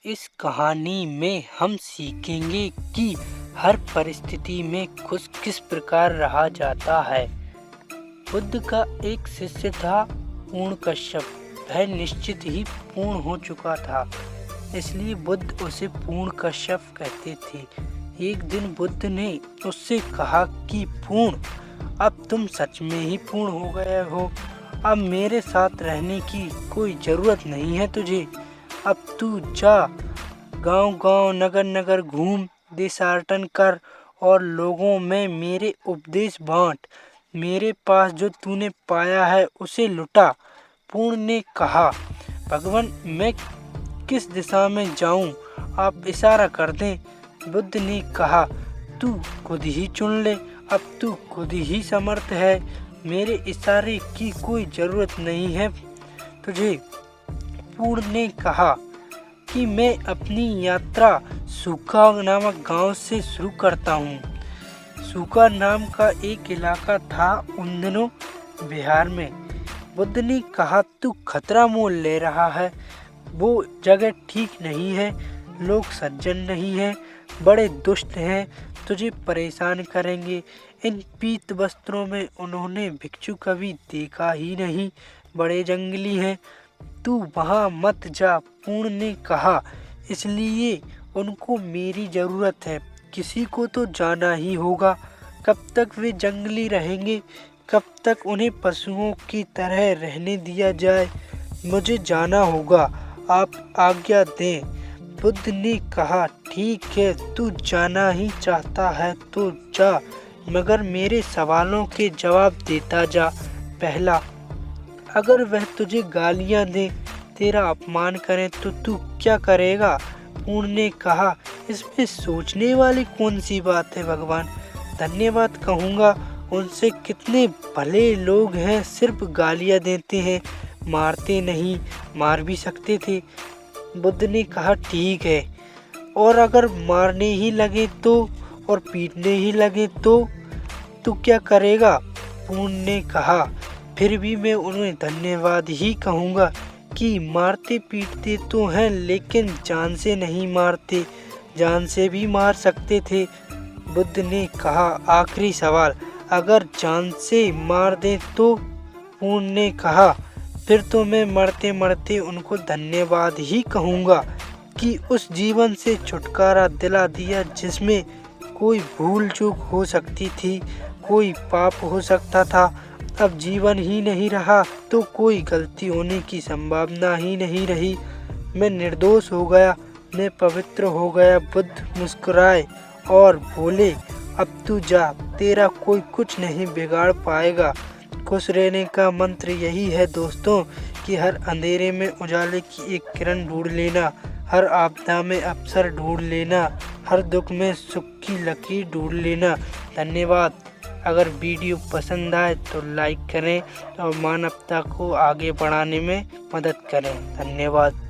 इस कहानी में हम सीखेंगे कि हर परिस्थिति में खुश किस प्रकार रहा जाता है। बुद्ध का एक शिष्य था पूर्ण कश्यप। वह निश्चित ही पूर्ण हो चुका था, इसलिए बुद्ध उसे पूर्ण कश्यप कहते थे। एक दिन बुद्ध ने उससे कहा कि पूर्ण, अब तुम सच में ही पूर्ण हो गए हो। अब मेरे साथ रहने की कोई ज़रूरत नहीं है तुझे। अब तू जा, गांव-गांव, नगर-नगर घूम, देशाटन कर और लोगों में मेरे उपदेश बांट। मेरे पास जो तूने पाया है उसे लुटा। पूर्ण ने कहा, भगवान, मैं किस दिशा में जाऊं? आप इशारा कर दें। बुद्ध ने कहा, तू खुद ही चुन ले। अब तू खुद ही समर्थ है। मेरे इशारे की कोई ज़रूरत नहीं है तुझे। पूर्ण ने कहा कि मैं अपनी यात्रा सूखा नामक गांव से शुरू करता हूँ। सूखा नाम का एक इलाका था उन दिनों बिहार में। बुद्ध ने कहा, तू खतरा मोल ले रहा है। वो जगह ठीक नहीं है, लोग सज्जन नहीं हैं, बड़े दुष्ट हैं, तुझे परेशान करेंगे। इन पीत वस्त्रों में उन्होंने भिक्षु कभी देखा ही नहीं, बड़े जंगली हैं, तू वहाँ मत जा। पूर्ण ने कहा, इसलिए उनको मेरी ज़रूरत है। किसी को तो जाना ही होगा। कब तक वे जंगली रहेंगे? कब तक उन्हें पशुओं की तरह रहने दिया जाए? मुझे जाना होगा, आप आज्ञा दें। बुद्ध ने कहा, ठीक है, तू जाना ही चाहता है तो जा, मगर मेरे सवालों के जवाब देता जा। पहला, अगर वह तुझे गालियां दे, तेरा अपमान करें तो तू क्या करेगा? पूर्ण ने कहा, इसमें सोचने वाली कौन सी बात है भगवान? धन्यवाद कहूँगा। उनसे कितने भले लोग हैं, सिर्फ गालियां देते हैं, मारते नहीं। मार भी सकते थे। बुद्ध ने कहा, ठीक है, और अगर मारने ही लगे तो, और पीटने ही लगे तो तू क्या करेगा? पूर्ण ने कहा, फिर भी मैं उन्हें धन्यवाद ही कहूँगा कि मारते पीटते तो हैं, लेकिन जान से नहीं मारते। जान से भी मार सकते थे। बुद्ध ने कहा, आखिरी सवाल, अगर जान से मार दे तो? पूर्ण ने कहा, फिर तो मैं मरते मरते उनको धन्यवाद ही कहूँगा कि उस जीवन से छुटकारा दिला दिया जिसमें कोई भूल चूक हो सकती थी, कोई पाप हो सकता था। अब जीवन ही नहीं रहा तो कोई गलती होने की संभावना ही नहीं रही। मैं निर्दोष हो गया, मैं पवित्र हो गया। बुद्ध मुस्कुराए और बोले, अब तू जा, तेरा कोई कुछ नहीं बिगाड़ पाएगा। खुश रहने का मंत्र यही है दोस्तों कि हर अंधेरे में उजाले की एक किरण ढूंढ लेना, हर आपदा में अवसर ढूंढ लेना, हर दुख में सुख की लकीर ढूंढ लेना। धन्यवाद। अगर वीडियो पसंद आए तो लाइक करें और मानवता को आगे बढ़ाने में मदद करें। धन्यवाद।